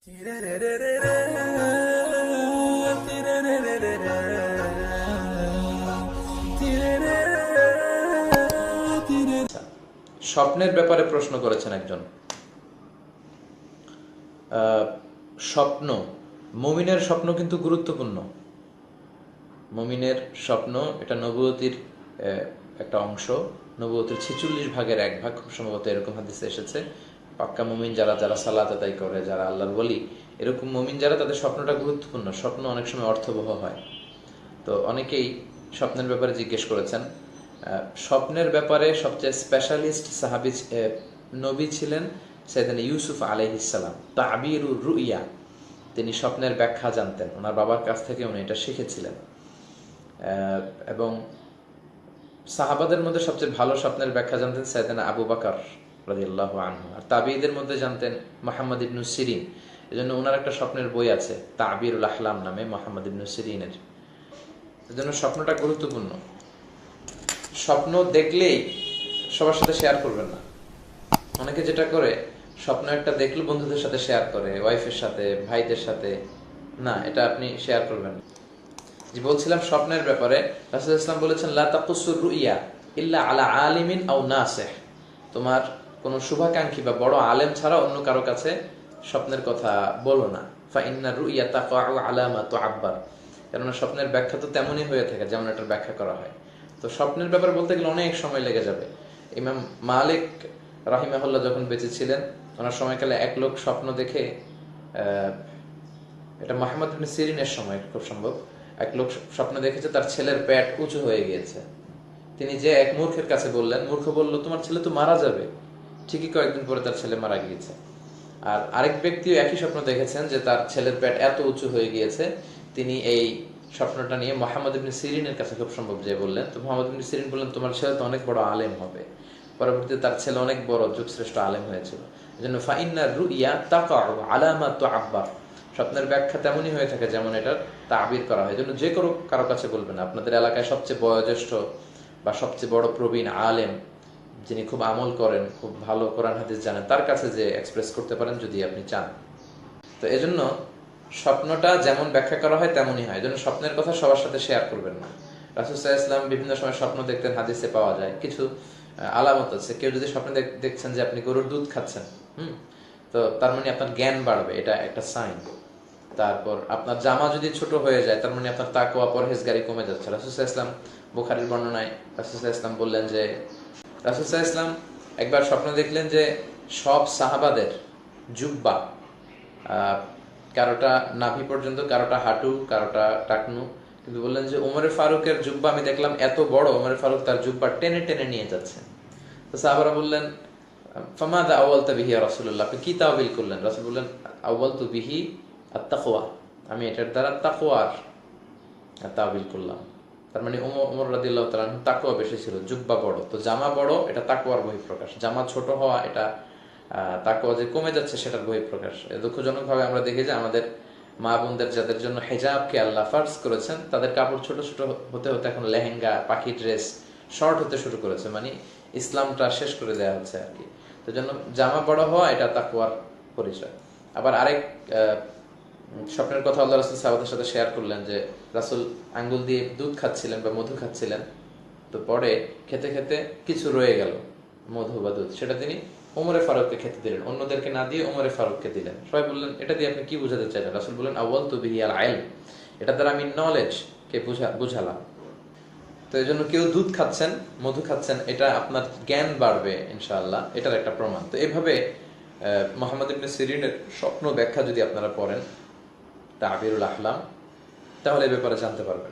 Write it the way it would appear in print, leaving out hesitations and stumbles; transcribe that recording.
স্বপ্নের ব্যাপারে প্রশ্ন করেছেন একজন। স্বপ্ন, মুমিনের স্বপ্ন কিন্তু গুরুত্বপূর্ণ। মুমিনের স্বপ্ন এটা নবুয়তির একটা অংশ, নবুয়তির 46 ভাগের 1 ভাগ, খুব সম্ভবত এরকম হাদিসে এসেছে। পাক্কা মুমিন যারা যারা সালাত আদায় করে, যারা আল্লাহর ওয়ালি, এরকম মুমিন যারা, তাদের স্বপ্নটা গুরুত্বপূর্ণ। স্বপ্ন অনেক সময় অর্থবহ হয়। তো অনেকেই স্বপ্নের ব্যাপারে জিজ্ঞেস করেছেন। স্বপ্নের ব্যাপারে সবচেয়ে স্পেশালিস্ট সাহাবী নবী ছিলেন সাইয়েদনা ইউসুফ আলাইহিস সালাম। তাবিরুর রুইয়া, তিনি স্বপ্নের ব্যাখ্যা জানতেন, ওনার বাবার কাছ থেকে উনি এটা শিখেছিলেন। এবং সাহাবাদের মধ্যে সবচেয়ে ভালো স্বপ্নের ব্যাখ্যা জানতেন সাইয়েদনা আবু বকর রাদিয়াল্লাহু আনহু। আর তাবিঈদের মধ্যে জানতেন মুহাম্মদ ইবনে সিরিন। এজন্য ওনার একটা স্বপ্নের বই আছে তাবিরুল আহলাম নামে, মুহাম্মদ ইবনে সিরিনের। এজন্য স্বপ্নটা গুরুত্বপূর্ণ। স্বপ্ন দেখলেই সবার সাথে শেয়ার করবেন না। অনেকে যেটা করে, স্বপ্ন একটা দেখলো বন্ধুদের সাথে শেয়ার করে, ওয়াইফের সাথে, ভাইদের সাথে। না, এটা আপনি শেয়ার করবেন না। যে বলছিলাম স্বপ্নের ব্যাপারে, রাসূলুল্লাহ সাল্লাল্লাহু আলাইহি ওয়াসাল্লাম বলেছেন, লা তাকুসুর রুইয়া ইল্লা আলা আলিমিন আও নাসিহ। তোমার কোন শুভাকাঙ্ক্ষী বা বড় আলেম ছাড়া অন্য কারো কাছে স্বপ্নের কথা বলো না। ফা ইন্নার রুইয়া তাকাউ আলা মা তুআব্বার। কারণ স্বপ্নের ব্যাখ্যা তো তেমনই হয়ে থাকে যেমন এটার ব্যাখ্যা করা হয়। তো স্বপ্নের ব্যাপারে বলতে গেলে অনেক সময় লেগে যাবে। ইমাম মালিক রাহিমাহুল্লাহ যখন বেঁচে ছিলেন, ওনার সময়কালে এক লোক স্বপ্ন দেখে, এটা মুহাম্মদ ইবনে সিরিনের সময় খুব সম্ভব, এক লোক স্বপ্ন দেখেছে তার ছেলের পেট উঁচু হয়ে গিয়েছে। তিনি যে এক মূর্খের কাছে বললেন, মূর্খ বলল, তোমার ছেলে তো মারা যাবে। ঠিকই কয়েকদিন পরে তার ছেলে মারা গিয়েছে। আর আরেক ব্যক্তিও একই স্বপ্ন দেখেছেন যে তার ছেলের পেট এত উঁচু হয়ে গিয়েছে। তিনি এই স্বপ্নটা নিয়ে মুহাম্মদ ইবনে সিরিনের কাছে খুব সম্ভব যে বললেন। তো মুহাম্মদ ইবনে সিরিন বললেন, তোমার ছেলে তো অনেক বড় আলেম হবে। পরবর্তীতে তার ছেলে অনেক বড় যুগশ্রেষ্ঠ আলেম হয়েছিল। এজন্য ফাইন্নার রুইয়া তাকাউ আলা মা তুআব্বার। স্বপ্নের ব্যাখ্যা তেমনই হয়ে থাকে যেমন এটার তাবির করা হয়। এজন্য যে কারো কাছে বলবেন না। আপনাদের এলাকায় সবচেয়ে বয়োজ্যেষ্ঠ বা সবচেয়ে বড় প্রবীণ আলেম, যিনি খুব আমল করেন, খুব ভালো কোরআন হাদিস জানেন, তার কাছে যে এক্সপ্রেস করতে পারেন যদি আপনি চান। তো এজন্য স্বপ্নটা যেমন ব্যাখ্যা করা হয় তেমনই হয়। এজন্য স্বপ্নের কথা সবার সাথে শেয়ার করবেন না। রাসূল সাল্লাল্লাহু আলাইহি ওয়াসাল্লাম বিভিন্ন সময় স্বপ্ন দেখতেন, হাদিসে পাওয়া যায়। কিছু আলামত আছে। কেউ যদি স্বপ্নে দেখছেন যে আপনি গরুর দুধ খাচ্ছেন, তো তার মানে আপনার জ্ঞান বাড়বে, এটা একটা সাইন। তারপর আপনার জামা যদি ছোট হয়ে যায়, তার মানে আপনার তাকওয়া পরহেজগারি কমে যাচ্ছে। রাসূল সাল্লাল্লাহু আলাইহি ওয়াসাল্লাম বুখারীর বর্ণনায় রাসূল সাল্লাল্লাহু আলাইহি ওয়াসাল্লাম বললেন যে, রাসূল সাল্লাল্লাহু আলাইহি ওয়াসাল্লাম একবার স্বপ্ন দেখলেন যে সব সাহাবাদের জুব্বা, কারোটা নাভি পর্যন্ত, কারোটা হাঁটু, কারোটা টাকনু, কিন্তু বললেন যে ওমরে ফারুকের জুব্বা আমি দেখলাম এত বড়, ওমরে ফারুক তার জুব্বা টেনে টেনে নিয়ে যাচ্ছেন। তো সাহাবারা বললেন, ফামাদা আওয়ালতা বিহি ইয়া রাসূলুল্লাহ, আপনি কি তাওয়িল করলেন? রাসূল বললেন, আওয়ালতু বিহি আত-তাকওয়া, আমি এটার দ্বারা তাকওয়ার তাওয়িল করলাম। তার মানে ওমর রাদিয়াল্লাহু তাআলা তাকওয়া বেশি ছিল, জুব্বা বড়। তো জামা বড়, এটা তাকওয়ার বহিঃপ্রকাশ। জামা ছোট হওয়া, এটা তাকওয়া যে কমে যাচ্ছে সেটার বহিঃপ্রকাশ। দুঃখজনকভাবে আমরা দেখি যে আমাদের মা বোনদের যাদের জন্য হিজাবকে আল্লাহ ফারজ করেছেন, তাদের কাপড় ছোট ছোট হতে হতে এখন লেহেঙ্গা, পাখি ড্রেস, শর্ট হতে শুরু করেছে। মানে ইসলামটা শেষ করে দেওয়া হচ্ছে আর কি। তো জন্য জামা বড় হওয়া, এটা তাকওয়ার পরিচয়। আবার আরেক স্বপ্নের কথা আল্লাহ রাসূল সাহাবাদের সাথে শেয়ার করলেন যে রাসূল আঙ্গুল দিয়ে দুধ খাচ্ছিলেন বা মধু খাচ্ছিলেন। তো পরে খেতে খেতে কিছু রয়ে গেল, মধু বা দুধ, সেটা তিনি ওমরে ফারুককে খেতে দিলেন, অন্যদেরকে না দিয়ে ওমরে ফারুককে দিলেন। সবাই বললেন, এটা দিয়ে আপনি কি বুঝাতে চাইলেন? রাসূল বললেন, আওয়ালতু বিহি আল ইলম, এটা দ্বারা আমি নলেজ কে বুঝালাম। তো এই জন্য কেউ দুধ খাচ্ছেন, মধু খাচ্ছেন, এটা আপনার জ্ঞান বাড়বে ইনশাআল্লাহ, এটার একটা প্রমাণ। তো এইভাবে মুহাম্মদ ইবনে সিরিনের স্বপ্ন ব্যাখ্যা যদি আপনারা পড়েন, তাবিরুল আহলাম, তাহলে এই ব্যাপারে জানতে পারবেন।